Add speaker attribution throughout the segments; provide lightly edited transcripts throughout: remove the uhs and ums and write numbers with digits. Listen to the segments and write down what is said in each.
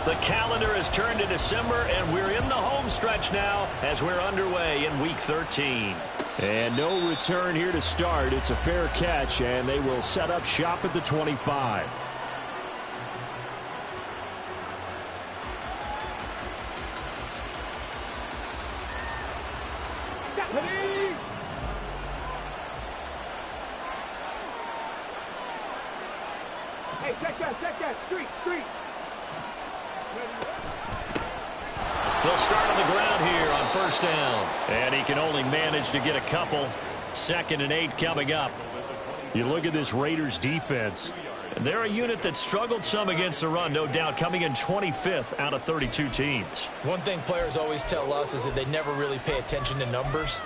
Speaker 1: The calendar has turned to December, and we're in the home stretch now as we're underway in Week 13.
Speaker 2: And no return here to start. It's a fair catch, and they will set up shop at the 25.
Speaker 3: Hey, check that, street.
Speaker 1: They'll start on the ground here on first down. And he can only manage to get a couple. 2nd and 8 coming up.
Speaker 2: You look at this Raiders defense.
Speaker 1: They're a unit that struggled some against the run, no doubt, coming in 25th out of 32 teams.
Speaker 4: One thing players always tell us is that they never really pay attention to numbers.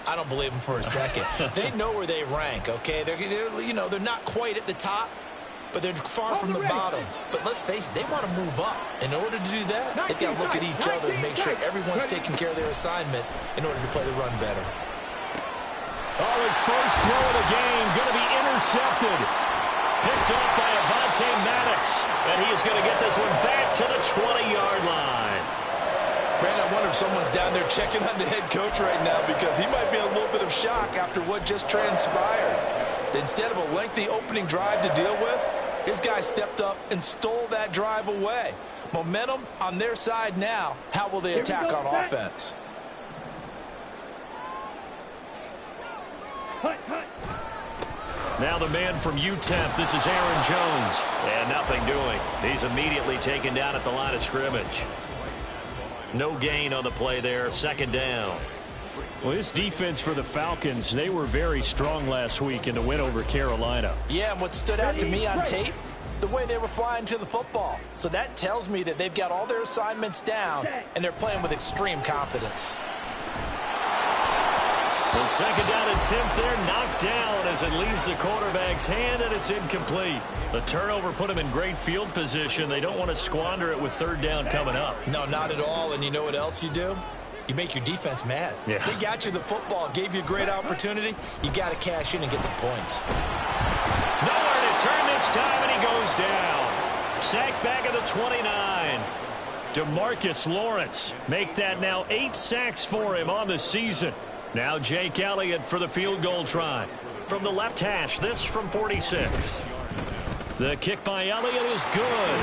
Speaker 4: I don't believe them for a second. They know where they rank, okay? They're not quite at the top, but they're far from the bottom. But let's face it, they want to move up. In order to do that, they've got to look at each other and make sure everyone's taking care of their assignments in order to play the run better.
Speaker 1: Oh, his first throw of the game going to be intercepted. Picked off by Avonte Maddox. And he is going to get this one back to the 20-yard line.
Speaker 5: Brandon, I wonder if someone's down there checking on the head coach right now because he might be in a little bit of shock after what just transpired. Instead of a lengthy opening drive to deal with, his guy stepped up and stole that drive away. Momentum on their side now. How will they attack on offense?
Speaker 1: Now the man from UTEP, this is Aaron Jones. And nothing doing. He's immediately taken down at the line of scrimmage. No gain on the play there, 2nd down.
Speaker 2: Well, this defense for the Falcons, they were very strong last week in the win over Carolina.
Speaker 4: Yeah, and what stood out to me on tape, the way they were flying to the football. So that tells me that they've got all their assignments down, and they're playing with extreme confidence.
Speaker 1: The 2nd down attempt there knocked down as it leaves the quarterback's hand, and it's incomplete. The turnover put him in great field position. They don't want to squander it with 3rd down coming up.
Speaker 4: No, not at all. And you know what else you do? You make your defense mad.
Speaker 1: Yeah.
Speaker 4: They got you the football, gave you a great opportunity. You got to cash in and get some points.
Speaker 1: Nowhere to turn this time, and he goes down. Sacked back at the 29. DeMarcus Lawrence make that now 8 sacks for him on the season. Now Jake Elliott for the field goal try. From the left hash, this from 46. The kick by Elliott is good.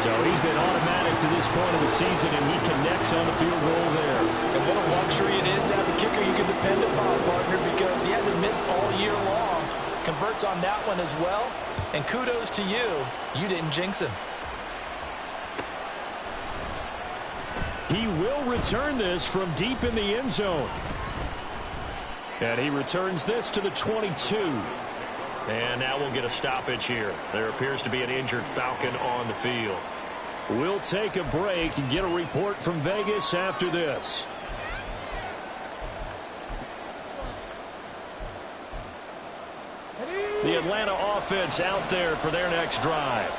Speaker 2: So he's been automatic to this point of the season, and he connects on the field goal there.
Speaker 4: And what a luxury it is to have a kicker you can depend upon, partner, because he hasn't missed all year long. Converts on that one as well. And kudos to you. You didn't jinx him.
Speaker 2: He will return this from deep in the end zone. And he returns this to the 22.
Speaker 1: And now we'll get a stoppage here. There appears to be an injured Falcon on the field.
Speaker 2: We'll take a break and get a report from Vegas after this.
Speaker 1: The Atlanta offense out there for their next drive.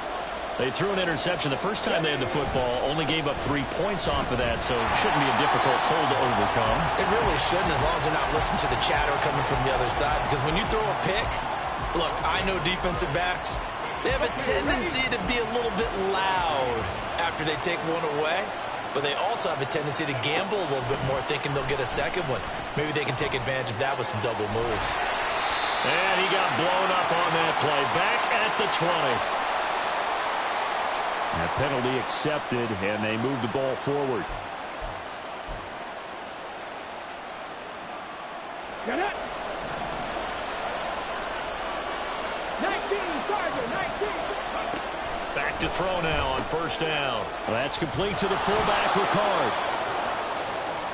Speaker 1: They threw an interception the first time they had the football, only gave up 3 points off of that, so it shouldn't be a difficult hole to overcome.
Speaker 4: It really shouldn't, as long as they're not listening to the chatter coming from the other side, because when you throw a pick, look, I know defensive backs, they have a tendency to be a little bit loud after they take one away, but they also have a tendency to gamble a little bit more, thinking they'll get a second one. Maybe they can take advantage of that with some double moves.
Speaker 1: And he got blown up on that play. Back at the 20.
Speaker 2: That penalty accepted, and they move the ball forward.
Speaker 3: Got it. 19, Sergeant, 19.
Speaker 1: Back to throw now on first down.
Speaker 2: Well, that's complete to the fullback, Ricard.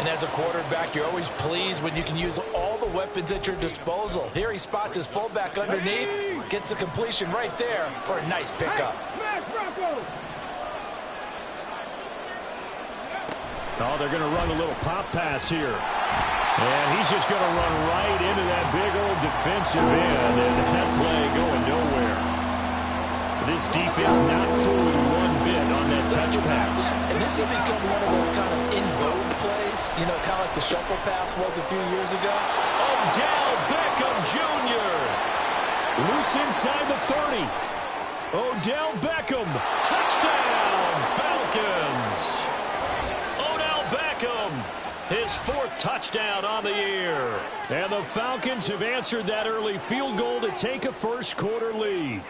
Speaker 4: And as a quarterback, you're always pleased when you can use all the weapons at your disposal. Here he spots his fullback underneath, gets the completion right there for a nice pickup.
Speaker 3: Smash Broncos.
Speaker 2: Oh, they're going to run a little pop pass here. And he's just going to run right into that big old defensive end, and that play going nowhere. This defense not fooled one bit on that touch pass.
Speaker 4: And this has become one of those kind of in vogue plays, you know, kind of like the shuffle pass was a few years ago.
Speaker 1: Odell Beckham Jr.
Speaker 2: Loose inside the 30. Odell Beckham.
Speaker 1: Touchdown, Falcons. Odell Beckham, his 4th touchdown on the year. And the Falcons have answered that early field goal to take a first-quarter lead.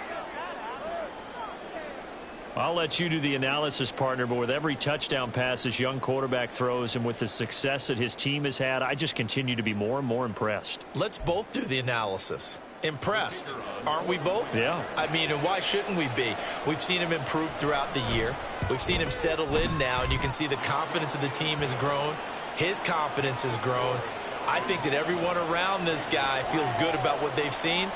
Speaker 1: I'll let you do the analysis, partner, but with every touchdown pass this young quarterback throws and with the success that his team has had, I just continue to be more and more impressed.
Speaker 4: Let's both do the analysis. Impressed, aren't we both?
Speaker 1: Yeah.
Speaker 4: I mean, and why shouldn't we be? We've seen him improve throughout the year. We've seen him settle in now, and you can see the confidence of the team has grown. His confidence has grown. I think that everyone around this guy feels good about what they've seen,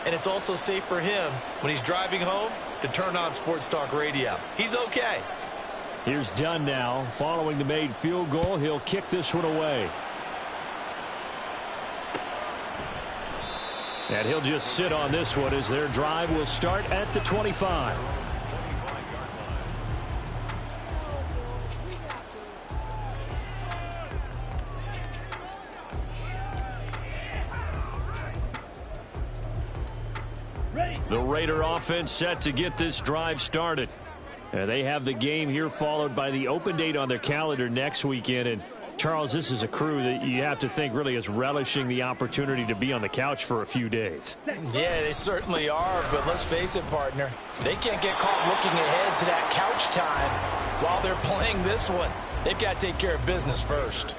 Speaker 4: and it's also safe for him when he's driving home to turn on Sports Talk Radio. He's okay.
Speaker 2: Here's Dunn now. Following the made field goal, he'll kick this one away. And he'll just sit on this one as their drive will start at the 25. The Raider offense set to get this drive started. They have the game here followed by the open date on their calendar next weekend. And Charles, this is a crew that you have to think really is relishing the opportunity to be on the couch for a few days.
Speaker 5: Yeah, they certainly are, but let's face it, partner. They can't get caught looking ahead to that couch time while they're playing this one. They've got to take care of business first.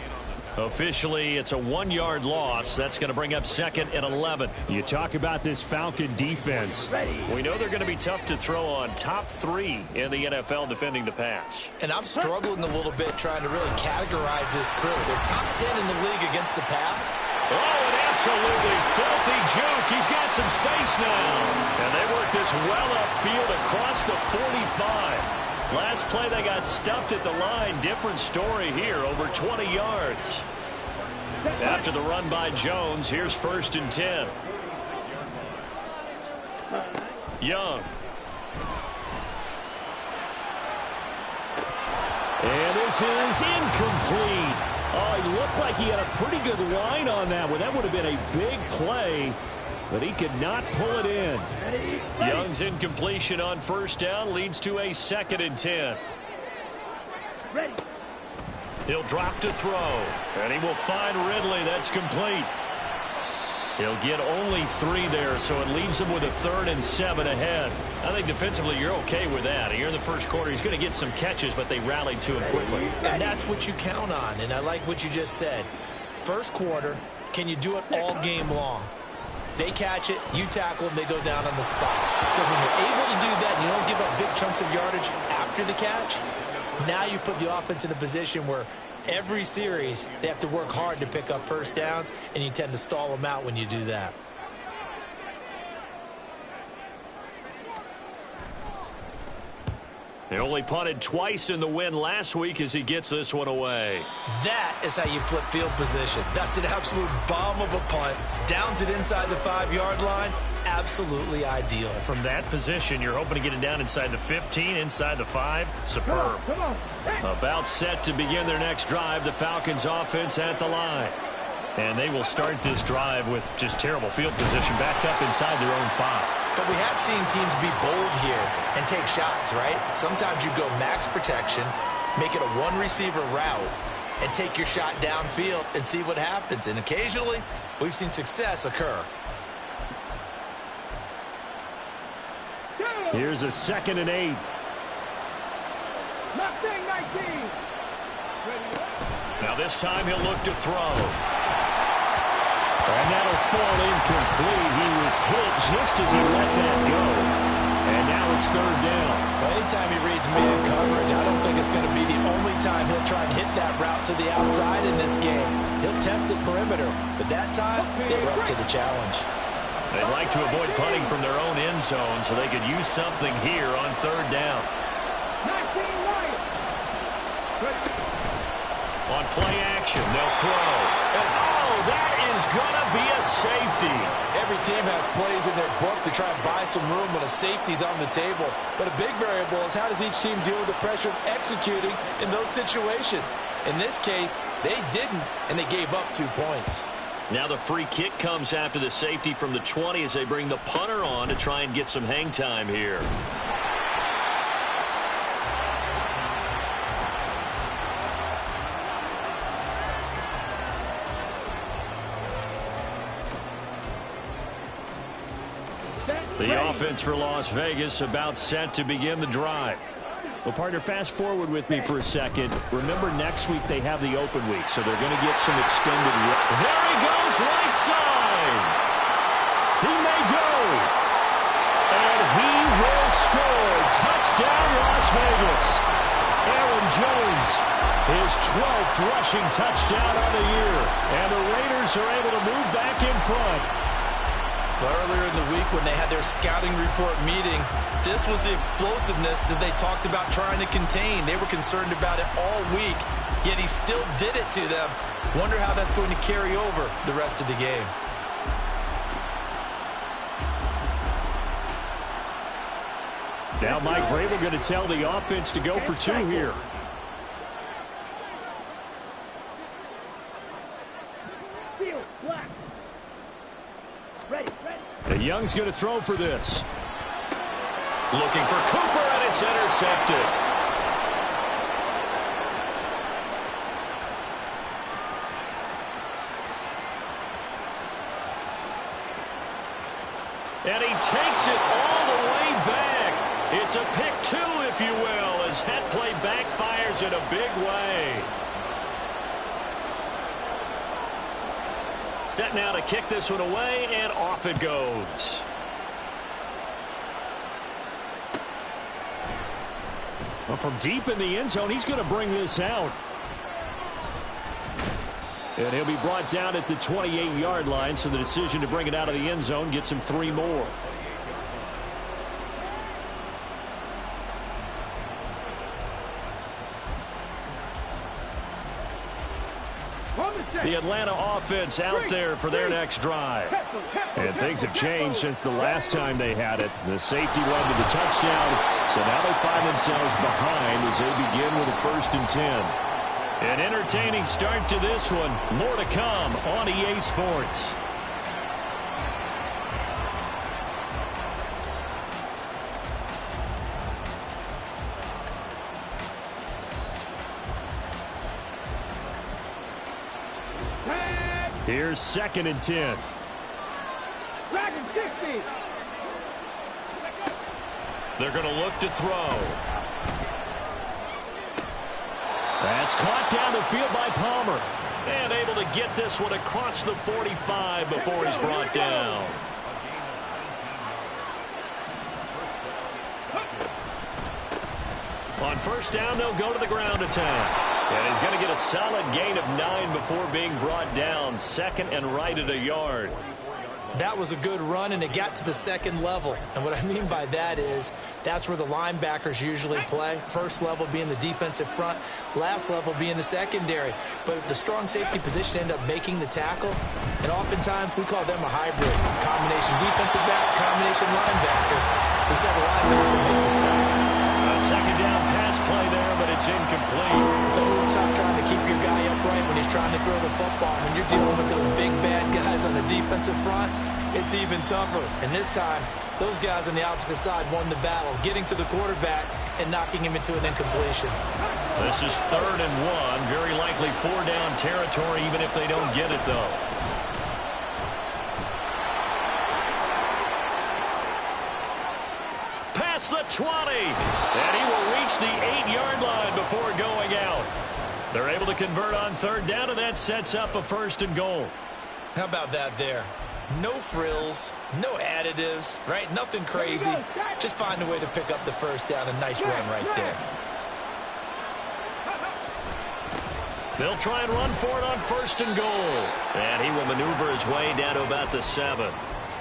Speaker 1: Officially, it's a 1-yard loss. That's going to bring up 2nd and 11.
Speaker 2: You talk about this Falcon defense.
Speaker 1: We know they're going to be tough to throw on. Top 3 in the NFL defending the pass.
Speaker 4: And I'm struggling a little bit trying to really categorize this crew. They're top 10 in the league against the pass.
Speaker 1: Oh, an absolutely filthy juke. He's got some space now. And they work this well upfield across the 45. Last play, they got stuffed at the line. Different story here, over 20 yards. After the run by Jones, here's 1st and 10. Young.
Speaker 2: And this is incomplete. Oh, he looked like he had a pretty good line on that one. That would have been a big play, but he could not pull it in.
Speaker 1: Young's incompletion on 1st down leads to a 2nd and 10. He'll drop to throw, and he will find Ridley. That's complete. He'll get only 3 there, so it leaves him with a 3rd and 7 ahead. I think defensively you're okay with that. Here in the first quarter, he's going to get some catches, but they rallied to him quickly.
Speaker 4: And that's what you count on, and I like what you just said. First quarter, can you do it all game long? They catch it, you tackle them, they go down on the spot. Because when you're able to do that and you don't give up big chunks of yardage after the catch, now you put the offense in a position where every series they have to work hard to pick up 1st downs, and you tend to stall them out when you do that.
Speaker 1: He only punted twice in the win last week as he gets this one away.
Speaker 4: That is how you flip field position. That's an absolute bomb of a punt. Downs it inside the 5-yard line. Absolutely ideal.
Speaker 1: From that position, you're hoping to get it down inside the 15, inside the 5. Superb.
Speaker 3: Come on.
Speaker 1: About set to begin their next drive, the Falcons offense at the line. And they will start this drive with just terrible field position backed up inside their own 5.
Speaker 4: But we have seen teams be bold here and take shots, right? Sometimes you go max protection, make it a 1-receiver route, and take your shot downfield and see what happens. And occasionally, we've seen success occur.
Speaker 2: Here's a 2nd and 8.
Speaker 3: Mustang 19.
Speaker 1: Now this time he'll look to throw.
Speaker 2: And that'll fall incomplete. He was hit just as he let that go. And now it's 3rd down.
Speaker 5: Well, anytime he reads man coverage, I don't think it's going to be the only time he'll try and hit that route to the outside in this game. He'll test the perimeter, but that time they were up to the challenge.
Speaker 1: They'd like to avoid punting from their own end zone so they could use something here on 3rd down.
Speaker 3: 19 Lions.
Speaker 1: On play action, they'll throw. And oh, that is going to be a safety.
Speaker 5: Every team has plays in their book to try and buy some room when a safety's on the table. But a big variable is how does each team deal with the pressure of executing in those situations. In this case, they didn't, and they gave up 2 points.
Speaker 1: Now the free kick comes after the safety from the 20 as they bring the punter on to try and get some hang time here. The offense for Las Vegas about set to begin the drive.
Speaker 2: Well, partner, fast forward with me for a second. Remember, next week they have the open week, so they're going to get some extended work.
Speaker 1: There he goes, right side. He may go. And he will score. Touchdown, Las Vegas. Aaron Jones, his 12th rushing touchdown on the year. And the Raiders are able to move back in front.
Speaker 4: Earlier in the week when they had their scouting report meeting, this was the explosiveness that they talked about trying to contain. They were concerned about it all week, yet he still did it to them. Wonder how that's going to carry over the rest of the game.
Speaker 2: Now Mike Vrabel going to tell the offense to go for two here. And Young's going to throw for this.
Speaker 1: Looking for Cooper, and it's intercepted. And he takes it all the way back. It's a pick two, if you will, as that play backfires in a big way. Set now to kick this one away, and off it goes.
Speaker 2: Well, from deep in the end zone, he's going to bring this out. And he'll be brought down at the 28-yard line, so the decision to bring it out of the end zone gets him 3 more. The Atlanta offense out there for their next drive. And things have changed since the last time they had it. The safety led to the touchdown, so now they find themselves behind as they begin with a 1st and 10.
Speaker 1: An entertaining start to this one. More to come on EA Sports.
Speaker 2: Here's 2nd and 10.
Speaker 3: Dragon 60.
Speaker 1: They're going to look to throw.
Speaker 2: That's caught down the field by Palmer.
Speaker 1: And able to get this one across the 45 before he's brought down. On 1st down, they'll go to the ground attack. And he's going to get a solid gain of 9 before being brought down. 2nd and right at a yard.
Speaker 4: That was a good run, and it got to the 2nd level. And what I mean by that is that's where the linebackers usually play. 1st level being the defensive front, last level being the secondary. But the strong safety position ended up making the tackle. And oftentimes we call them a hybrid. Combination defensive back, combination linebacker. We saw the linebacker make the stop.
Speaker 1: A 2nd down pass play there, but it's incomplete.
Speaker 4: It's always tough trying to keep your guy upright when he's trying to throw the football. When you're dealing with those big, bad guys on the defensive front, it's even tougher. And this time, those guys on the opposite side won the battle, getting to the quarterback and knocking him into an incompletion.
Speaker 1: This is 3rd and 1. Very likely 4-down territory, even if they don't get it, though. Past the 20. And he will reach the 8-yard line before going out. They're able to convert on 3rd down, and that sets up a 1st and goal.
Speaker 4: How about that there? No frills, no additives, right? Nothing crazy. Just find a way to pick up the 1st down. A nice run right there.
Speaker 1: They'll try and run for it on 1st and goal. And he will maneuver his way down to about the 7.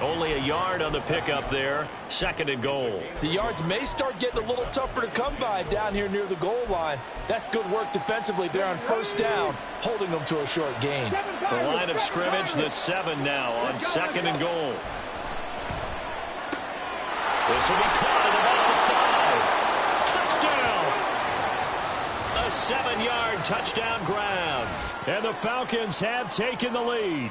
Speaker 1: Only a yard on the pickup there. 2nd and goal.
Speaker 5: The yards may start getting a little tougher to come by down here near the goal line. That's good work defensively there on 1st down, holding them to a short gain.
Speaker 1: The line of scrimmage, the 7 now on 2nd and goal. This will be caught at about the 5. Touchdown! A 7-yard touchdown grab.
Speaker 2: And the Falcons have taken the lead.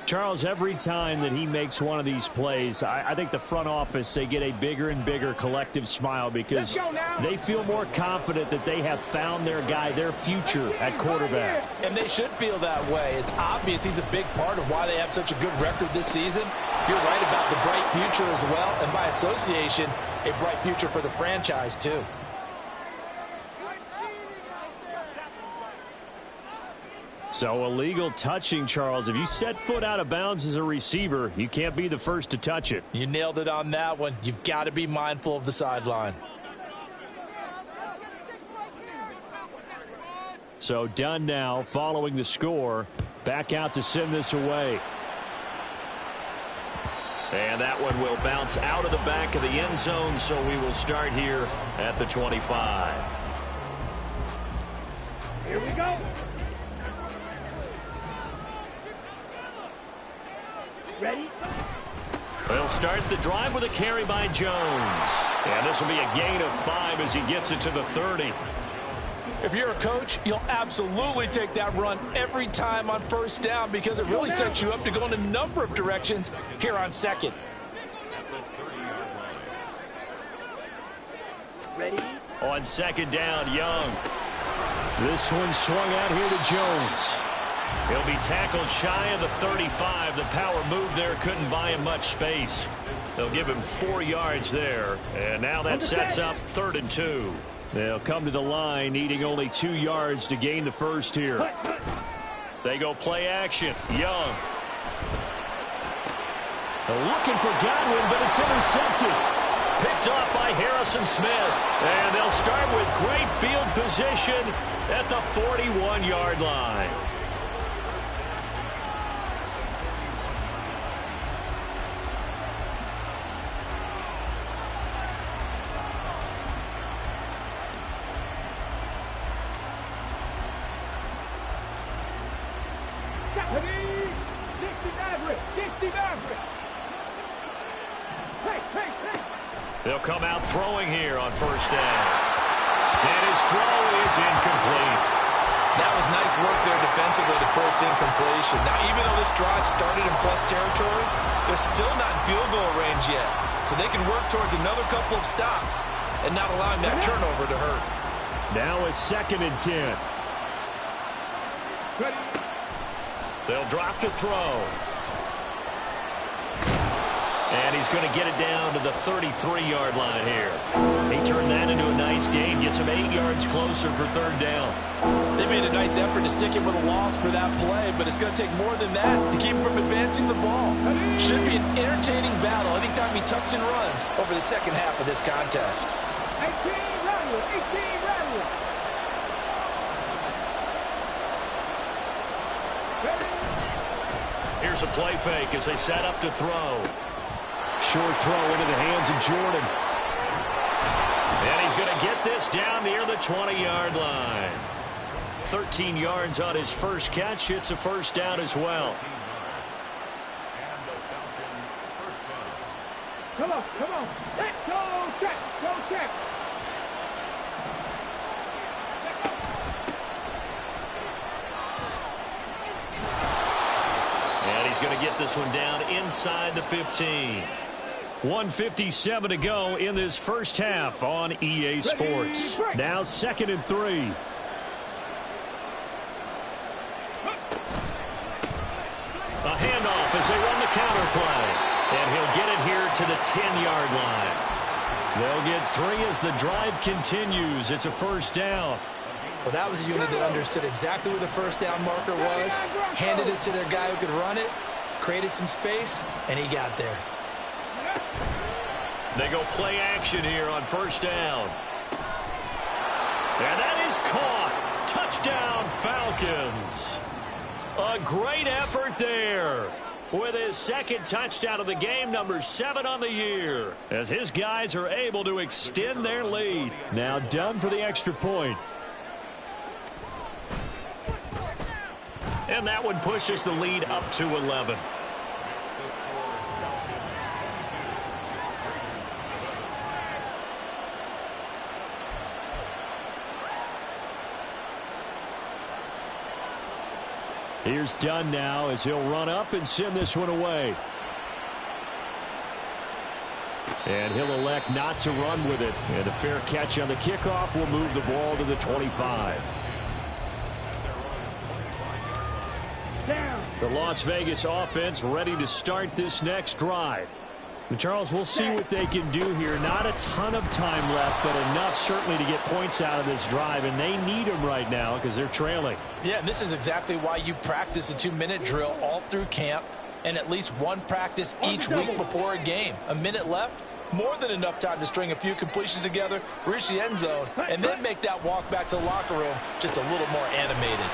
Speaker 2: Charles, every time that he makes one of these plays, I think the front office, they get a bigger and bigger collective smile because they feel more confident that they have found their guy, their future at quarterback.
Speaker 5: And they should feel that way. It's obvious he's a big part of why they have such a good record this season.
Speaker 4: You're right about the bright future as well, and by association, a bright future for the franchise too.
Speaker 2: So illegal touching, Charles. If you set foot out of bounds as a receiver, you can't be the first to touch it.
Speaker 4: You nailed it on that one. You've got to be mindful of the sideline.
Speaker 2: So done now following the score. Back out to send this away.
Speaker 1: And that one will bounce out of the back of the end zone, so we will start here at the 25.
Speaker 3: Here we go. Ready?
Speaker 1: They'll start the drive with a carry by Jones. And this will be a gain of 5 as he gets it to the 30.
Speaker 4: If you're a coach, you'll absolutely take that run every time on first down because it really sets you up to go in a number of directions here on second.
Speaker 3: Ready?
Speaker 1: On second down, Young.
Speaker 2: This one swung out here to Jones.
Speaker 1: He'll be tackled shy of the 35. The power move there couldn't buy him much space. They'll give him 4 yards there. And now that sets up 3rd and 2.
Speaker 2: They'll come to the line needing only 2 yards to gain the first here.
Speaker 1: They go play action. Young.
Speaker 2: They're looking for Godwin, but it's intercepted.
Speaker 1: Picked off by Harrison Smith. And they'll start with great field position at the 41-yard line. They'll come out throwing here on first down. And his throw is incomplete.
Speaker 4: That was nice work there defensively to force incompletion. Now, even though this drive started in plus territory, they're still not in field goal range yet. So they can work towards another couple of stops and not allowing that turnover to hurt.
Speaker 2: Now it's 2nd and 10.
Speaker 1: They'll drop to throw. And he's going to get it down to the 33-yard line here. He turned that into a nice gain, gets him 8 yards closer for 3rd down.
Speaker 4: They made a nice effort to stick him with a loss for that play, but it's going to take more than that to keep him from advancing the ball. Should be an entertaining battle anytime he tucks and runs over the second half of this contest.
Speaker 3: 18 rattle, 18 rattle.
Speaker 1: Here's a play fake as they set up to throw.
Speaker 2: Short throw into the hands of Jordan.
Speaker 1: And he's going to get this down near the 20-yard line. 13 yards on his first catch. It's a first down as well.
Speaker 3: Come on, come on. Let's go check, go check.
Speaker 1: And he's going to get this one down inside the 15.
Speaker 2: 1:57 to go in this first half on EA Sports. Now 2nd and 3.
Speaker 1: A handoff as they run the counter play. And he'll get it here to the 10-yard line. They'll get 3 as the drive continues. It's a first down.
Speaker 4: Well, that was a unit that understood exactly where the first down marker was, handed it to their guy who could run it, created some space, and he got there.
Speaker 1: They go play action here on first down. And that is caught. Touchdown, Falcons. A great effort there. With his 2nd touchdown of the game, number 7 on the year. As his guys are able to extend their lead.
Speaker 2: Now done for the extra point.
Speaker 1: And that one pushes the lead up to 11.
Speaker 2: Here's Dunn now as he'll run up and send this one away. And he'll elect not to run with it. And a fair catch on the kickoff will move the ball to the 25.
Speaker 3: Down.
Speaker 1: The Las Vegas offense ready to start this next drive. And Charles, we'll see what they can do here. Not a ton of time left, but enough certainly to get points out of this drive, and they need them right now because they're trailing.
Speaker 4: Yeah, and this is exactly why you practice a 2-minute drill all through camp and at least one practice each week before a game. A minute left, more than enough time to string a few completions together, reach the end zone, and then make that walk back to the locker room just a little more animated.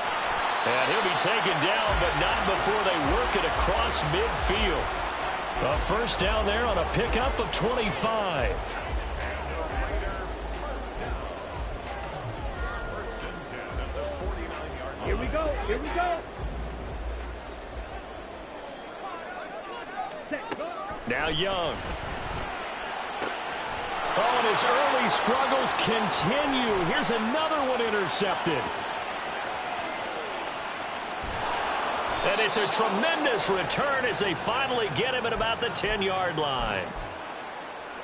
Speaker 1: And he'll be taken down, but not before they work it across midfield. A first down there on a pickup of 25.
Speaker 3: Here we go. Here we go. Set, go.
Speaker 1: Now Young. Oh, and his early struggles continue. Here's another one intercepted. And it's a tremendous return as they finally get him at about the 10-yard line.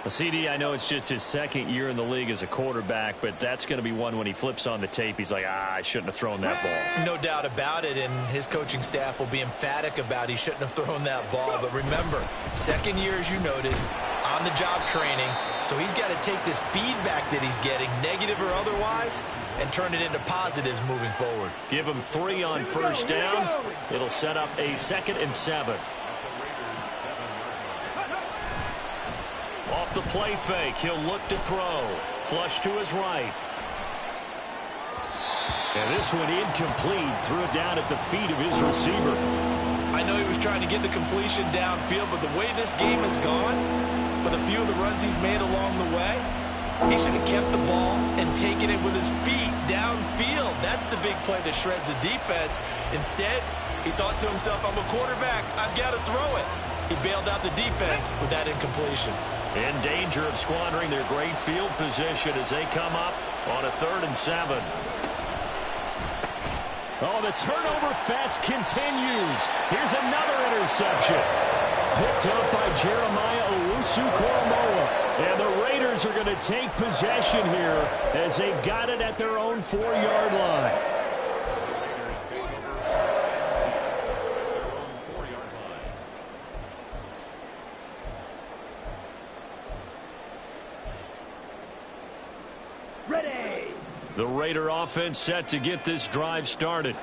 Speaker 1: CD, I know it's just his second year in the league as a quarterback, but that's going to be one when he flips on the tape. He's like, I shouldn't have thrown that ball.
Speaker 4: No doubt about it, and his coaching staff will be emphatic about he shouldn't have thrown that ball. But remember, second year, as you noted, on-the-job training, so he's got to take this feedback that he's getting, negative or otherwise, and turn it into positives moving forward.
Speaker 1: Give him 3 on first down. It'll set up a 2nd and 7. Off the play fake, he'll look to throw. Flush to his right. And this one incomplete. Threw it down at the feet of his receiver.
Speaker 4: I know he was trying to get the completion downfield, but the way this game has gone, with a few of the runs he's made along the way, he should have kept the ball and taken it with his feet downfield. That's the big play that shreds the defense. Instead, he thought to himself, I'm a quarterback. I've got to throw it. He bailed out the defense with that incompletion.
Speaker 1: In danger of squandering their great field position as they come up on a 3rd and 7. Oh, the turnover fest continues. Here's another interception. Picked up by Jeremiah Owusu-Koramoah. And the Raiders are going to take possession here as they've got it at their own 4-yard line.
Speaker 3: Ready.
Speaker 1: The Raider offense set to get this drive started.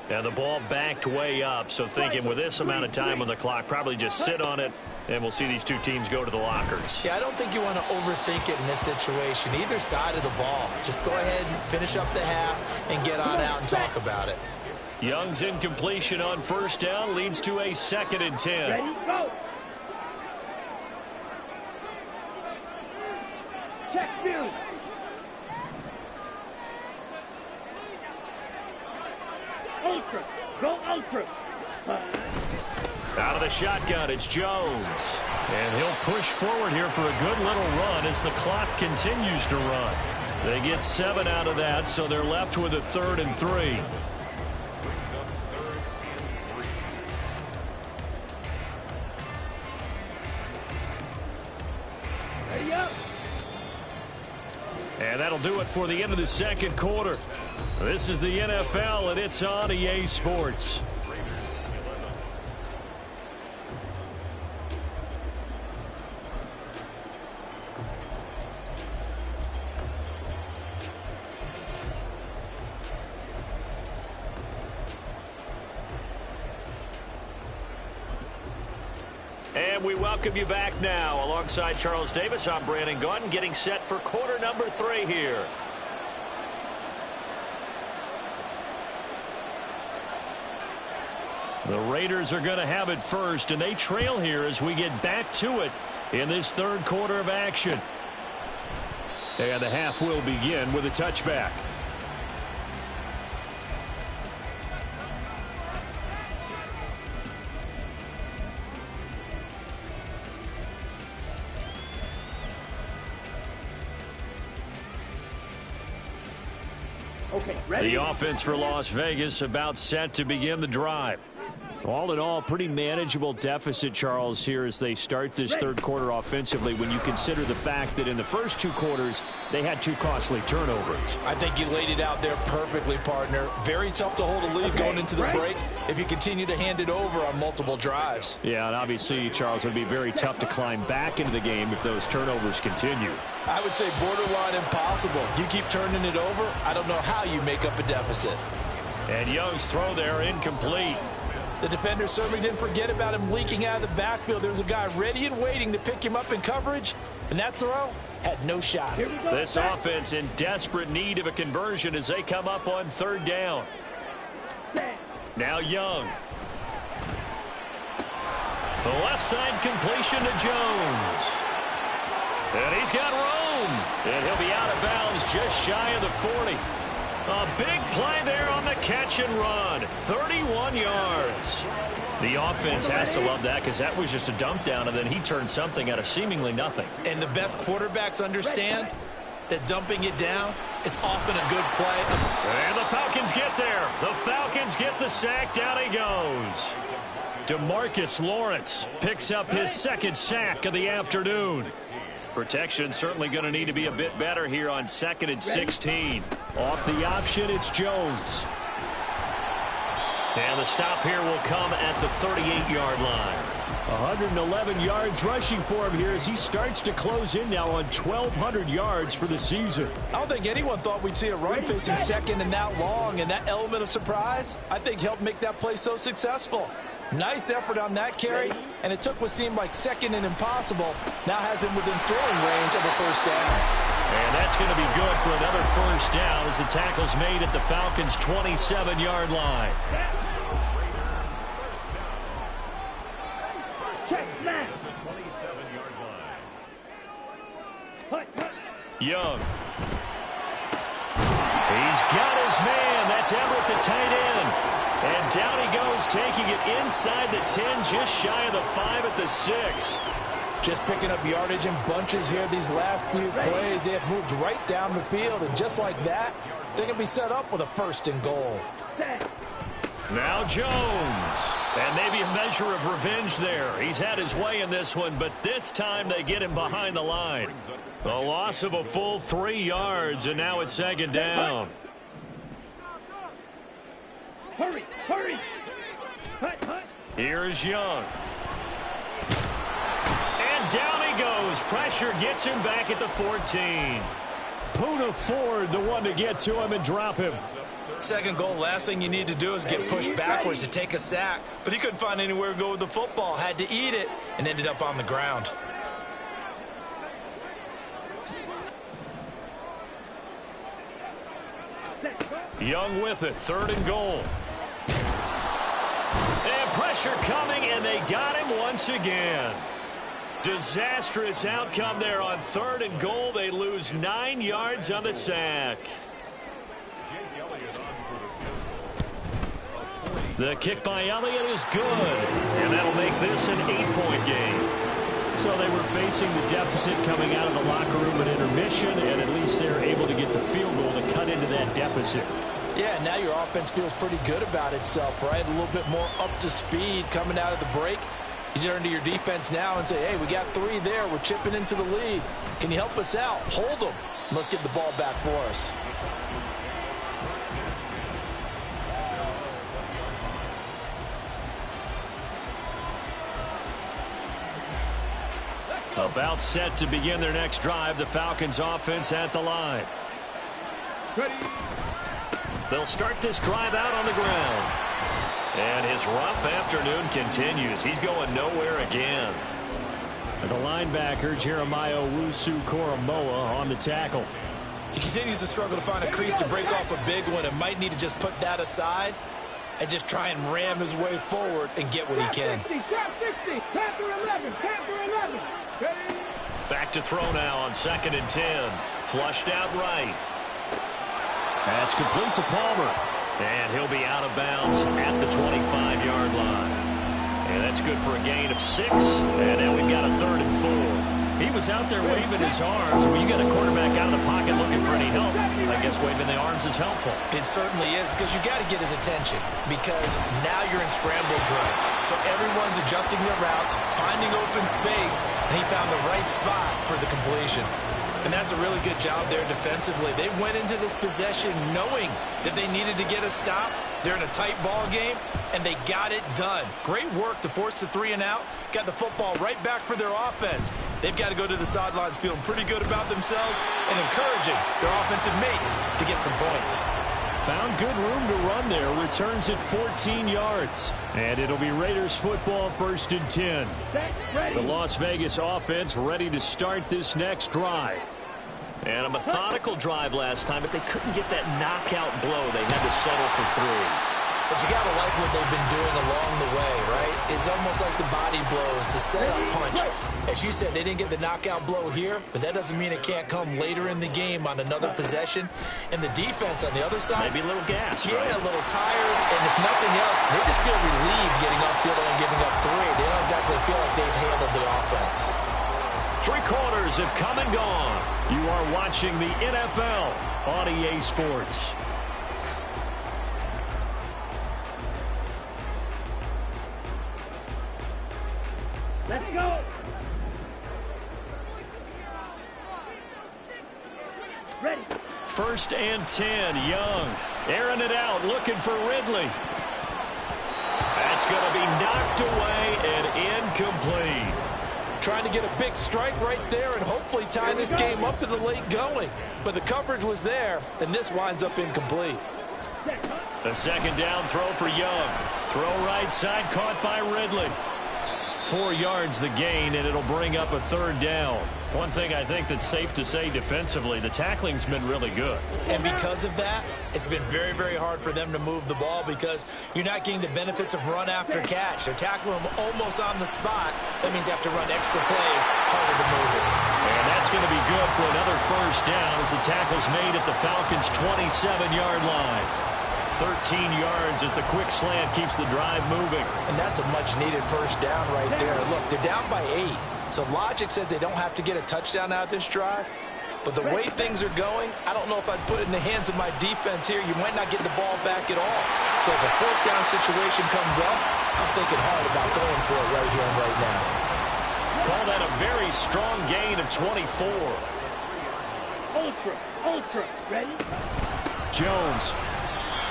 Speaker 1: And the ball backed way up, so thinking with this amount of time on the clock, probably just sit on it, and we'll see these two teams go to the lockers.
Speaker 4: Yeah, I don't think you want to overthink it in this situation. Either side of the ball. Just go ahead and finish up the half and get on out and talk about it.
Speaker 1: Young's incompletion on first down leads to a 2nd and 10.
Speaker 3: Ready, go. Check view. Ultra. Go ultra.
Speaker 1: Out of the shotgun, it's Jones. And he'll push forward here for a good little run as the clock continues to run. They get 7 out of that, so they're left with a 3rd and 3.
Speaker 3: Ready up.
Speaker 1: And that'll do it for the end of the second quarter. This is the NFL, and it's on EA Sports. And we welcome you back now. Alongside Charles Davis, I'm Brandon Gaudin, getting set for quarter number 3 here. The Raiders are going to have it first, and they trail here as we get back to it in this 3rd quarter of action. And the half will begin with a touchback.
Speaker 3: Okay, ready.
Speaker 1: The offense for Las Vegas about set to begin the drive. All in all, pretty manageable deficit, Charles, here as they start this 3rd quarter offensively when you consider the fact that in the first 2 quarters, they had 2 costly turnovers.
Speaker 4: I think you laid it out there perfectly, partner. Very tough to hold a lead going into the break. if you continue to hand it over on multiple drives.
Speaker 2: Yeah, and obviously, Charles, it would be very tough to climb back into the game if those turnovers continue.
Speaker 5: I would say borderline impossible. You keep turning it over, I don't know how you make up a deficit.
Speaker 1: And Young's throw there incomplete.
Speaker 5: The defender certainly didn't forget about him leaking out of the backfield. There was a guy ready and waiting to pick him up in coverage, and that throw had no shot.
Speaker 1: This offense in desperate need of a conversion as they come up on third down. Now Young. The left side completion to Jones. And he's got room. And he'll be out of bounds just shy of the 40. A big play there on the catch and run. 31 yards. The offense has to love that because that was just a dump down, and then he turned something out of seemingly nothing.
Speaker 4: And the best quarterbacks understand that dumping it down is often a good play.
Speaker 1: And the Falcons get there. The Falcons get the sack. Down he goes. DeMarcus Lawrence picks up his second sack of the afternoon. Protection certainly going to need to be a bit better here on 2nd and 16. Off the option, it's Jones. And the stop here will come at the 38-yard line.
Speaker 2: 111 yards rushing for him here as he starts to close in now on 1,200 yards for the season.
Speaker 5: I don't think anyone thought we'd see a run facing second and that long, and that element of surprise, I think, helped make that play so successful. Nice effort on that carry, and it took what seemed like second and impossible. Now has him within throwing range of a first down.
Speaker 1: And that's going to be good for another first down as the tackle's made at the Falcons' 27-yard line. Young. He's got his man. That's Everett, the tight end. And down he goes, taking it inside the 10, just shy of the 5 at the 6.
Speaker 5: Just picking up yardage in bunches here these last few plays. They have moved right down the field, and just like that, they can be set up with a 1st and goal.
Speaker 1: Now Jones. And maybe a measure of revenge there. He's had his way in this one, but this time they get him behind the line. The loss of a full 3 yards, and now it's 2nd down.
Speaker 3: Hurry, hurry.
Speaker 1: Here's Young. And down he goes. Pressure gets him back at the 14.
Speaker 2: Poona Ford, the one to get to him and drop him.
Speaker 4: 2nd goal, last thing you need to do is get pushed backwards to take a sack. But he couldn't find anywhere to go with the football. Had to eat it and ended up on the ground.
Speaker 1: Young with it. 3rd and goal. And pressure coming, and they got him once again. Disastrous outcome there on 3rd and goal. They lose 9 yards on the sack. The kick by Elliott is good, and that'll make this an 8-point game. So they were facing the deficit coming out of the locker room at intermission, and at least they're able to get the field goal to cut into that deficit.
Speaker 5: Yeah, now your offense feels pretty good about itself, right? A little bit more up to speed coming out of the break. You turn to your defense now and say, hey, we got 3 there. We're chipping into the lead. Can you help us out? Hold them. Let's get the ball back for us.
Speaker 1: About set to begin their next drive. The Falcons offense at the line. They'll start this drive out on the ground. And his rough afternoon continues. He's going nowhere again.
Speaker 2: The linebacker, Jeremiah Owusu-Koramoah, on the tackle.
Speaker 4: He continues to struggle to find a crease to break off a big one and might need to just put that aside and just try and ram his way forward and get what he can.
Speaker 3: Trap 60, Panther 11, Panther 11.
Speaker 1: Back to throw now on 2nd and 10. Flushed out right. That's complete to Palmer. And he'll be out of bounds at the 25-yard line. And that's good for a gain of 6. And now we've got a 3rd and 4. He was out there waving his arms. When you got a quarterback out of the pocket looking for any help, I guess waving the arms is helpful.
Speaker 4: It certainly is, because you got to get his attention, because now you're in scramble drill. So everyone's adjusting their routes, finding open space, and he found the right spot for the completion. And that's a really good job there defensively. They went into this possession knowing that they needed to get a stop. They're in a tight ball game, and they got it done. Great work to force the 3 and out. Got the football right back for their offense. They've got to go to the sidelines feeling pretty good about themselves and encouraging their offensive mates to get some points.
Speaker 2: Found good room to run there. Returns at 14 yards. And it'll be Raiders football, 1st and 10. The Las Vegas offense ready to start this next drive.
Speaker 1: And a methodical drive last time, but they couldn't get that knockout blow. They had to settle for 3.
Speaker 4: But you got to like what they've been doing along the way, right? It's almost like the body blows, the setup punch. As you said, they didn't get the knockout blow here, but that doesn't mean it can't come later in the game on another possession. And the defense on the other side,
Speaker 1: maybe a little gas,
Speaker 4: yeah,
Speaker 1: right?
Speaker 4: A little tired. And if nothing else, they just feel relieved getting upfield and giving up 3. They don't exactly feel like they've handled the offense.
Speaker 1: 3 quarters have come and gone.
Speaker 2: You are watching the NFL on EA Sports.
Speaker 3: Let's go. Ready.
Speaker 2: 1st and 10, Young. Airing it out, looking for Ridley.
Speaker 1: That's going to be knocked away and incomplete.
Speaker 5: Trying to get a big strike right there and hopefully tie this game up to the late going. But the coverage was there, and this winds up incomplete.
Speaker 2: A 2nd down throw for Young. Throw right side, caught by Ridley. 4 yards the gain, and it'll bring up a 3rd down. One thing I think that's safe to say defensively, the tackling's been really good.
Speaker 4: And because of that, it's been very, very hard for them to move the ball because you're not getting the benefits of run after catch. They're tackling them almost on the spot. That means they have to run extra plays, harder to move it.
Speaker 2: And that's going to be good for another 1st down as the tackle's made at the Falcons' 27-yard line. 13 yards as the quick slant keeps the drive moving.
Speaker 4: And that's a much-needed 1st down right there. Look, they're down by 8. So logic says they don't have to get a touchdown out of this drive. But the way things are going, I don't know if I'd put it in the hands of my defense here. You might not get the ball back at all. So if a 4th down situation comes up, I'm thinking hard about going for it right here and right now.
Speaker 2: Call that a very strong gain of 24.
Speaker 3: Ultra. Ready?
Speaker 2: Jones.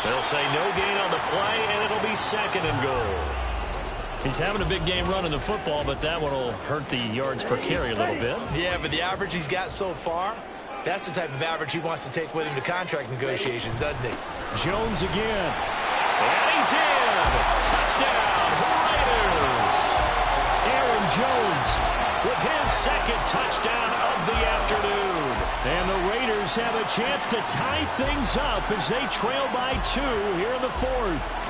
Speaker 1: They'll say no gain on the play, and it'll be 2nd and goal.
Speaker 2: He's having a big game running the football, but that one will hurt the yards per carry a little bit.
Speaker 4: Yeah, but the average he's got so far, that's the type of average he wants to take with him to contract negotiations, doesn't he?
Speaker 2: Jones again. And he's in. Touchdown, Raiders. Aaron Jones with his 2nd touchdown of the afternoon. And the Raiders have a chance to tie things up as they trail by 2 here in the 4th.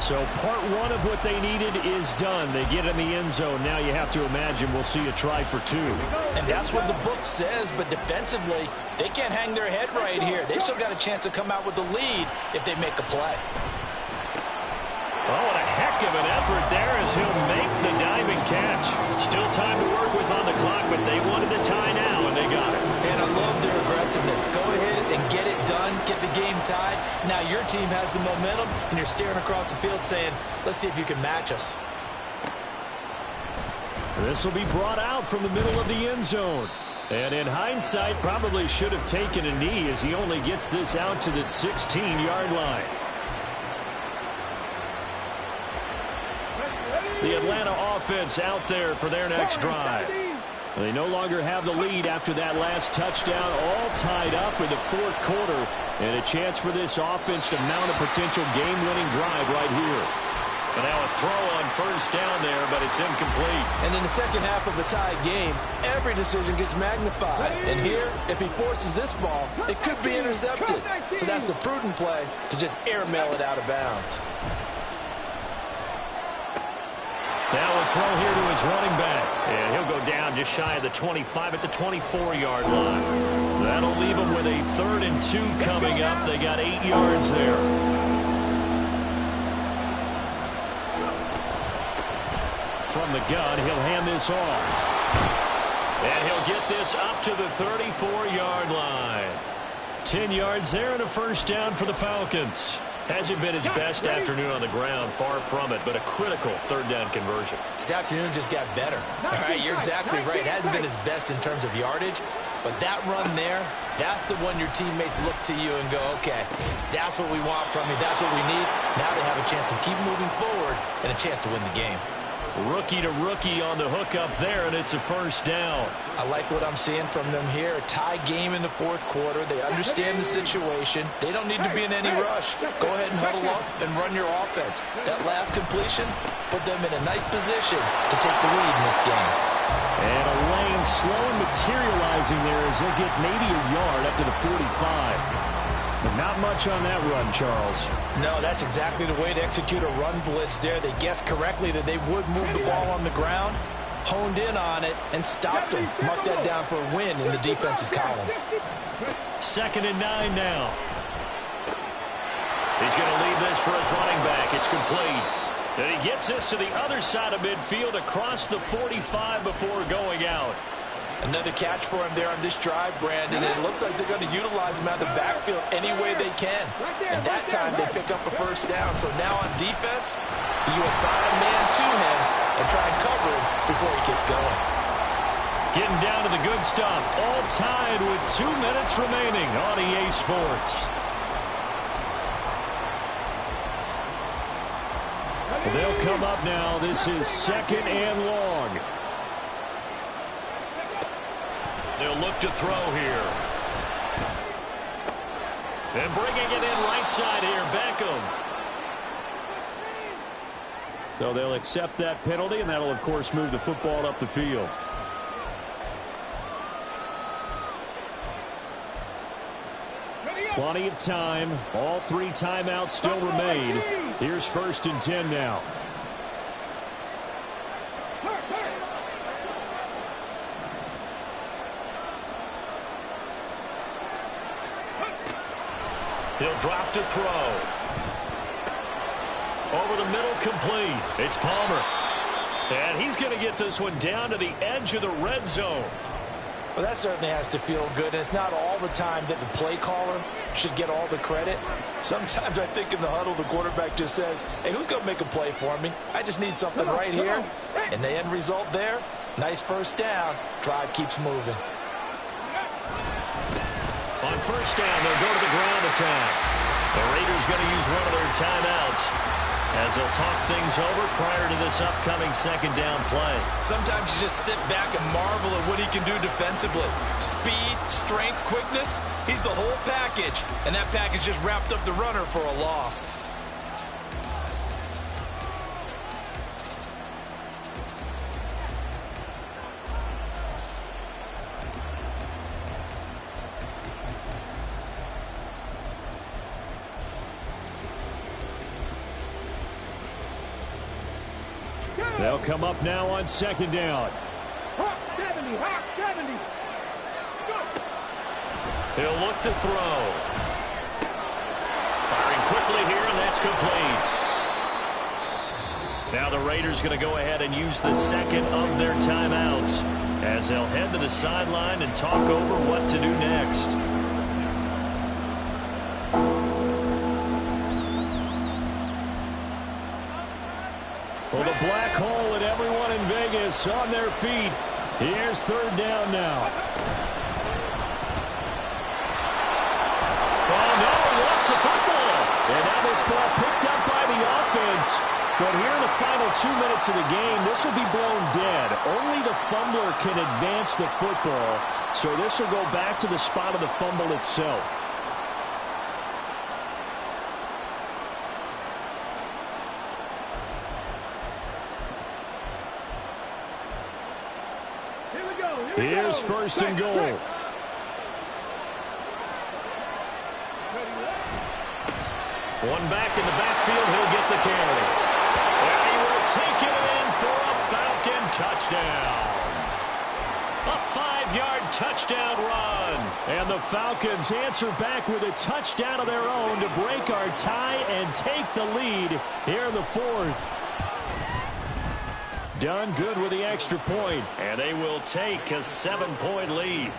Speaker 2: So part 1 of what they needed is done. They get in the end zone. Now you have to imagine we'll see a try for 2.
Speaker 5: And that's what the book says, but defensively, they can't hang their head right here. They've still got a chance to come out with the lead if they make a play.
Speaker 2: Oh, what a heck of an effort there as he'll make the diving catch. Still time to work with on the clock, but they wanted the tie now, and they got it.
Speaker 4: And I love their aggressiveness. Go ahead and get it done, get the game tied. Now your team has the momentum, and you're staring across the field saying, let's see if you can match us.
Speaker 2: This will be brought out from the middle of the end zone. And in hindsight, probably should have taken a knee as he only gets this out to the 16-yard line. The Atlanta offense out there for their next drive. They no longer have the lead after that last touchdown, all tied up in the 4th quarter. And a chance for this offense to mount a potential game-winning drive right here. And now a throw on 1st down there, but it's incomplete.
Speaker 5: And in the 2nd half of the tied game, every decision gets magnified. And here, if he forces this ball, it could be intercepted. So that's the prudent play to just airmail it out of bounds.
Speaker 2: Now a throw here to his running back. And he'll go down just shy of the 25 at the 24-yard line. That'll leave him with a 3rd and 2 coming up. They got 8 yards there. From the gun, he'll hand this off. And he'll get this up to the 34-yard line. 10 yards there and a 1st down for the Falcons. Hasn't been his best afternoon on the ground, far from it, but a critical 3rd down conversion.
Speaker 4: This afternoon just got better. All right, you're exactly right. It hasn't been his best in terms of yardage, But that run there, that's the one your teammates look to you and go, okay, that's what we want from you. That's what we need. Now they have a chance to keep moving forward and a chance to win the game.
Speaker 1: Rookie to rookie on the hookup there, and it's a first down.
Speaker 4: I like what I'm seeing from them here. A tie game in the fourth quarter. They understand the situation. They don't need to be in any rush. Go ahead and huddle up and run your offense. That last completion put them in a nice position to take the lead in this game.
Speaker 2: And a lane slow and materializing there as they'll get maybe a yard up to the 45. But not much on that run, Charles.
Speaker 4: No, that's exactly the way to execute a run blitz there. They guessed correctly that they would move the ball on the ground, honed in on it, and stopped them. Mark that down for a win in the defense's column.
Speaker 1: 2nd and 9 now. He's going to leave this for his running back. It's complete. And he gets this to the other side of midfield across the 45 before going out.
Speaker 4: Another catch for him there on this drive, Brandon. And it looks like they're going to utilize him out of the backfield any way they can. And that time they pick up a first down. So now on defense, you assign a man to him and try and cover him before he gets going.
Speaker 1: Getting down to the good stuff. All tied with 2 minutes remaining on EA Sports.
Speaker 2: Well, they'll come up now. This is 2nd and long.
Speaker 1: They'll look to throw here. And bringing it in right side here, Beckham.
Speaker 2: So they'll accept that penalty, and that'll, of course, move the football up the field. Plenty of time. All 3 timeouts still remain. Here's 1st and 10 now.
Speaker 1: He'll drop to throw. Over the middle, complete. It's Palmer. And he's going to get this one down to the edge of the red zone.
Speaker 4: Well, that certainly has to feel good. And it's not all the time that the play caller should get all the credit. Sometimes I think in the huddle, the quarterback just says, hey, who's going to make a play for me? I just need something right here. And the end result there, nice first down. Drive keeps moving.
Speaker 1: On first down, they'll go to the ground attack. The Raiders going to use one of their timeouts as they'll talk things over prior to this upcoming 2nd down play.
Speaker 4: Sometimes you just sit back and marvel at what he can do defensively. Speed, strength, quickness, he's the whole package. And that package just wrapped up the runner for a loss.
Speaker 2: They'll come up now on 2nd down.
Speaker 3: Hawk 70, Hawk 70.
Speaker 1: He'll look to throw. Firing quickly here, and that's complete. Now the Raiders going to go ahead and use the 2nd of their timeouts as they'll head to the sideline and talk over what to do next.
Speaker 2: Well, the black hole and everyone in Vegas on their feet. Here's 3rd down now.
Speaker 1: Oh, no, he lost the football.
Speaker 2: And now this ball picked up by the offense. But here in the final 2 minutes of the game, this will be blown dead. Only the fumbler can advance the football. So this will go back to the spot of the fumble itself. Here's 1st and goal.
Speaker 1: One back in the backfield, he'll get the carry. And he will take it in for a Falcon touchdown. A 5-yard touchdown run.
Speaker 2: And the Falcons answer back with a touchdown of their own to break our tie and take the lead here in the 4th. Done good with the extra point.
Speaker 1: And they will take a 7-point lead.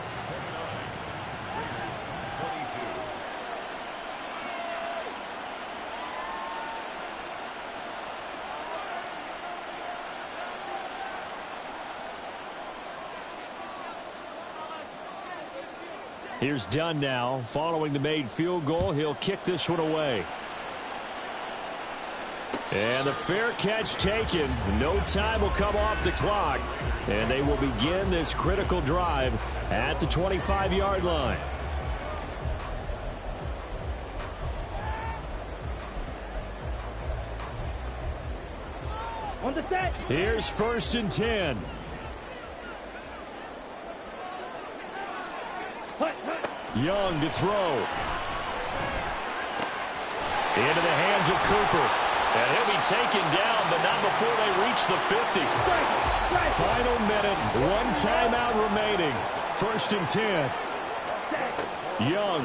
Speaker 2: Here's Dunn now. Following the made field goal, he'll kick this one away. And the fair catch taken. No time will come off the clock. And they will begin this critical drive at the 25-yard line.
Speaker 3: On the set.
Speaker 2: Here's 1st and 10. Young to throw. Into the hands of Cooper.
Speaker 1: And he'll be taken down, but not before they reach the 50.
Speaker 2: Final minute, 1 timeout remaining. 1st and 10. Young.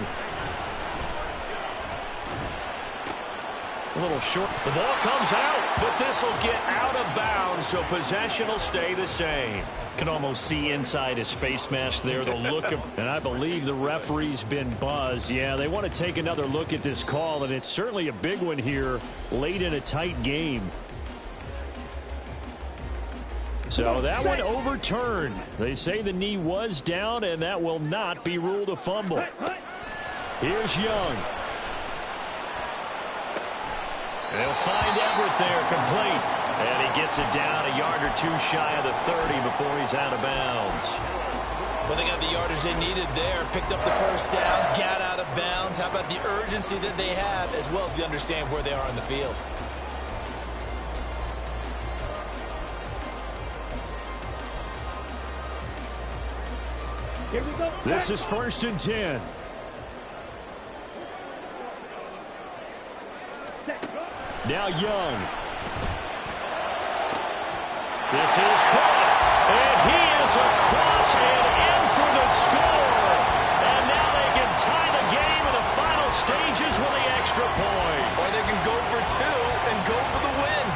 Speaker 1: A little short. The ball comes out, but this will get out of bounds, so possession will stay the same. Can almost see inside his face mask there, the look of...
Speaker 2: And I believe the referee's been buzzed. Yeah, they want to take another look at this call, and it's certainly a big one here late in a tight game. So that one overturned. They say the knee was down, and that will not be ruled a fumble. Here's Young.
Speaker 1: They'll find Everett there, complete. And he gets it down a yard or 2 shy of the 30 before he's out of bounds.
Speaker 4: Well, they got the yardage they needed there. Picked up the 1st down, got out of bounds. How about the urgency that they have, as well as they understand where they are on the field?
Speaker 3: Here we go.
Speaker 2: This is 1st and 10. Now Young.
Speaker 1: This is caught. And he is across and in for the score. And now they can tie the game in the final stages with the extra point.
Speaker 4: Or they can go for 2 and go for the win.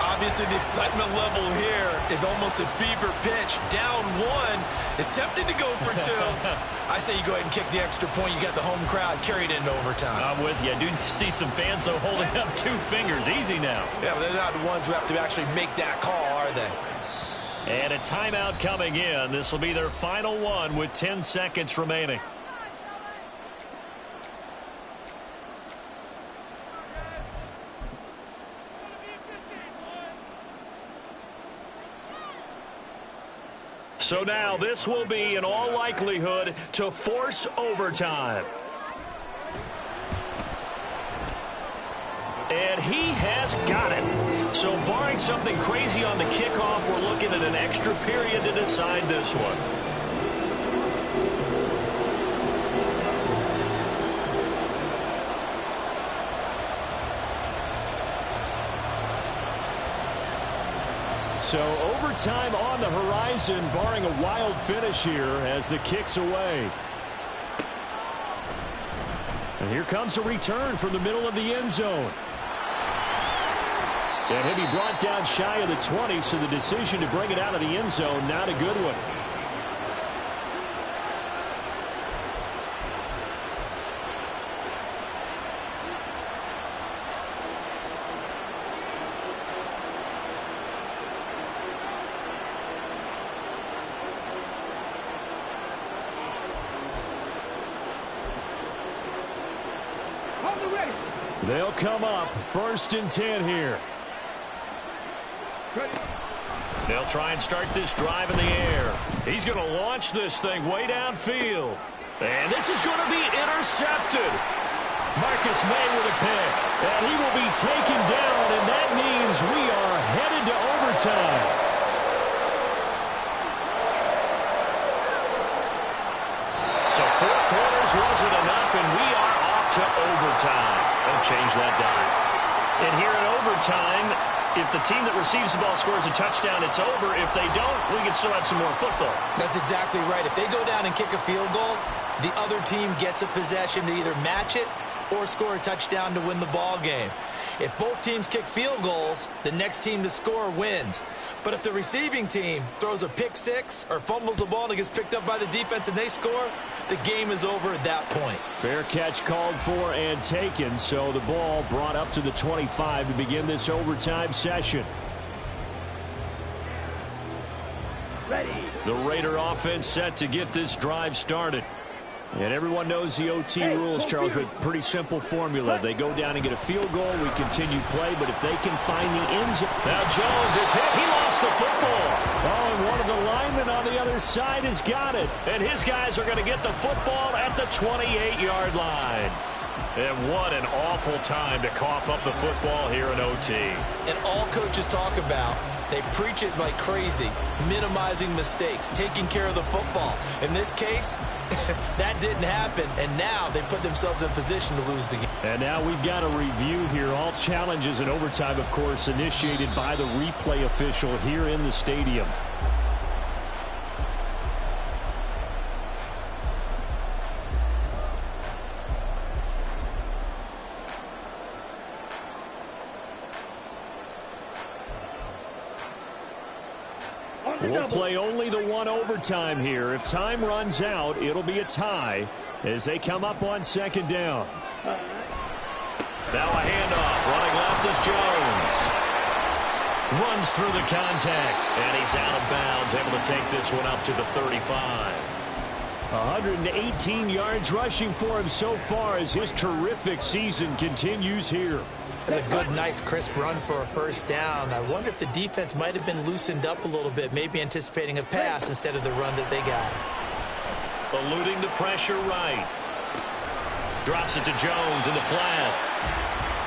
Speaker 4: Obviously, the excitement level here is almost a fever pitch. Down 1 is tempting to go for 2. I say you go ahead and kick the extra point. You got the home crowd carried into overtime.
Speaker 1: I'm with you. I do see some fans though holding up 2 fingers. Easy now.
Speaker 4: Yeah, but they're not the ones who have to actually make that call, are they?
Speaker 1: And a timeout coming in. This will be their final one with 10 seconds remaining. So now this will be, in all likelihood, to force overtime. And he has got it. So barring something crazy on the kickoff, we're looking at an extra period to decide this one.
Speaker 2: So overtime on the horizon, barring a wild finish here as the kick's away. And here comes a return from the middle of the end zone. And he'll be brought down shy of the 20, so the decision to bring it out of the end zone, not a good one. They'll come up 1st and 10 here.
Speaker 1: They'll try and start this drive in the air. He's going to launch this thing way downfield. And this is going to be intercepted. Marcus May with a pick. And he will be taken down, and that means we are headed to overtime. So 4 quarters wasn't enough, and we are off to overtime. Don't change that dime. And here in overtime, if the team that receives the ball scores a touchdown, it's over. If they don't, we can still have some more football.
Speaker 4: That's exactly right. If they go down and kick a field goal, the other team gets a possession to either match it or score a touchdown to win the ball game. If both teams kick field goals, the next team to score wins. But if the receiving team throws a pick 6 or fumbles the ball and it gets picked up by the defense and they score, the game is over at that point.
Speaker 2: Fair catch called for and taken, so the ball brought up to the 25 to begin this overtime session.
Speaker 3: Ready.
Speaker 1: The Raider offense set to get this drive started.
Speaker 2: And everyone knows the OT rules, Charles, but pretty simple formula. They go down and get a field goal, we continue play, but if they can find the end zone.
Speaker 1: Now Jones is hit. He lost the football.
Speaker 2: Oh, and one of the linemen on the other side has got it.
Speaker 1: And his guys are going to get the football at the 28-yard line. And what an awful time to cough up the football here in OT.
Speaker 4: And all coaches talk about, they preach it like crazy, minimizing mistakes, taking care of the football. In this case, that didn't happen, and now they put themselves in position to lose the game.
Speaker 2: And now we've got a review here. All challenges in overtime, of course, initiated by the replay official here in the stadium. We'll play only the one overtime here. If time runs out, it'll be a tie as they come up on second down.
Speaker 1: Now a handoff. Running left is Jones. Runs through the contact, and he's out of bounds, able to take this one up to the 35.
Speaker 2: 118 yards rushing for him so far as his terrific season continues here.
Speaker 4: That's a good, nice, crisp run for a first down. I wonder if the defense might have been loosened up a little bit, maybe anticipating a pass instead of the run that they got.
Speaker 1: Eluding the pressure right. Drops it to Jones in the flat.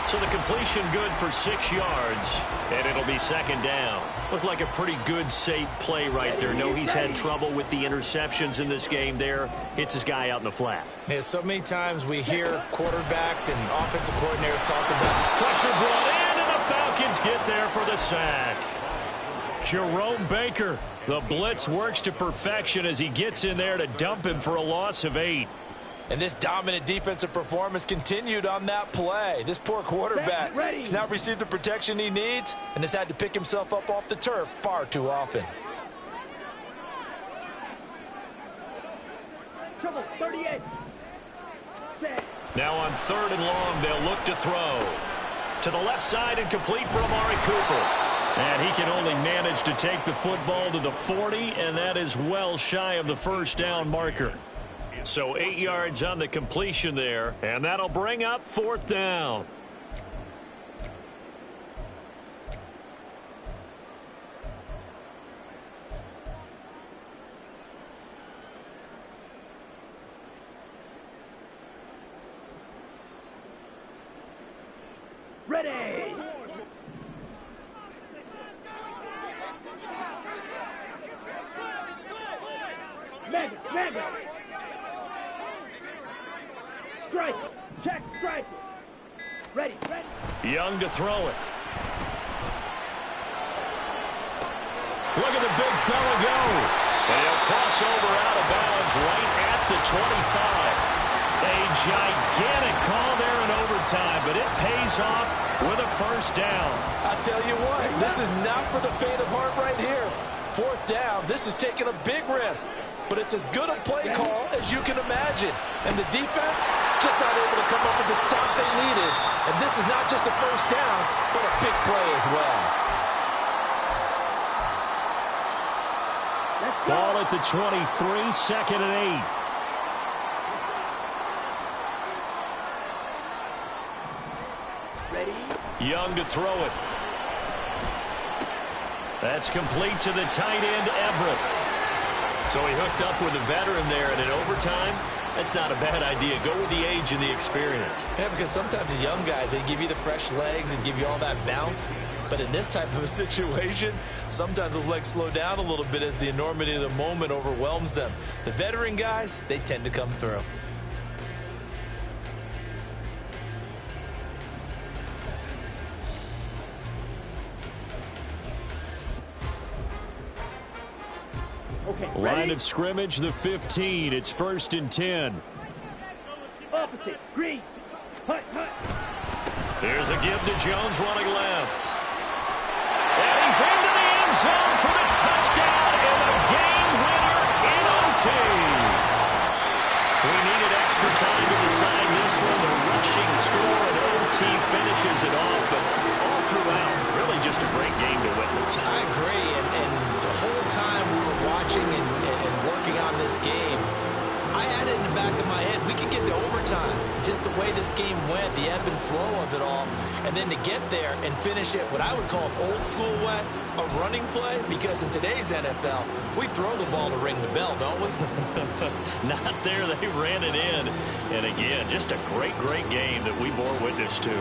Speaker 1: So the completion good for 6 yards, and it'll be second down. Looked like a pretty good, safe play right there. No, he's had trouble with the interceptions in this game there. Hits his guy out in the flat.
Speaker 4: Yeah, so many times we hear quarterbacks and offensive coordinators talk about
Speaker 1: pressure brought in, and the Falcons get there for the sack. Jerome Baker, the blitz works to perfection as he gets in there to dump him for a loss of 8.
Speaker 5: And this dominant defensive performance continued on that play. This poor quarterback has not received the protection he needs and has had to pick himself up off the turf far too often.
Speaker 3: Trouble, 38.
Speaker 1: Now on 3rd and long, they'll look to throw. To the left side and complete for Amari Cooper. And he can only manage to take the football to the 40, and that is well shy of the first down marker. So 8 yards on the completion there, and that'll bring up 4th down.
Speaker 3: Ready. Mega. Strike. Check, strike. Ready.
Speaker 1: Young to throw it. Look at the big fella go. And he'll cross over out of bounds right at the 25. A gigantic call there in overtime, but it pays off with a first down.
Speaker 5: I tell you what, this is not for the faint of heart right here. 4th down, this is taking a big risk. But it's as good a play call as you can imagine. And the defense just not able to come up with the stop they needed. And this is not just a first down, but a big play as well.
Speaker 2: Ball at the 23, 2nd and 8.
Speaker 1: Young to throw it. That's complete to the tight end, Everett. So he hooked up with a veteran there, and in overtime, that's not a bad idea. Go with the age and the experience.
Speaker 4: Yeah, because sometimes the young guys, they give you the fresh legs and give you all that bounce. But in this type of a situation, sometimes those legs slow down a little bit as the enormity of the moment overwhelms them. The veteran guys, they tend to come through.
Speaker 3: Okay,
Speaker 2: Line of scrimmage, the 15. It's 1st and 10.
Speaker 3: Opposite. Green. Hut.
Speaker 1: Here's a give to Jones running left. And he's into the end zone for the touchdown and the game winner in OT. We needed extra time to decide this one. The rushing score and OT finishes it off, but all throughout, really just a great game to witness.
Speaker 4: I agree, and the whole time we were watching and working on this game, I had it in the back of my this game went, the ebb and flow of it all, and then to get there and finish it what I would call old school way, a running play, because in today's NFL, we throw the ball to ring the bell, don't we?
Speaker 1: Not there. They ran it in. And again, just a great game that we bore witness to.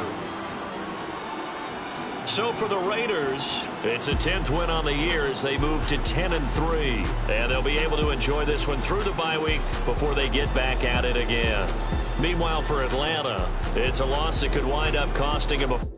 Speaker 1: So for the Raiders, it's a 10th win on the year as they move to 10-3. And they'll be able to enjoy this one through the bye week before they get back at it again. Meanwhile, for Atlanta, it's a loss that could wind up costing them a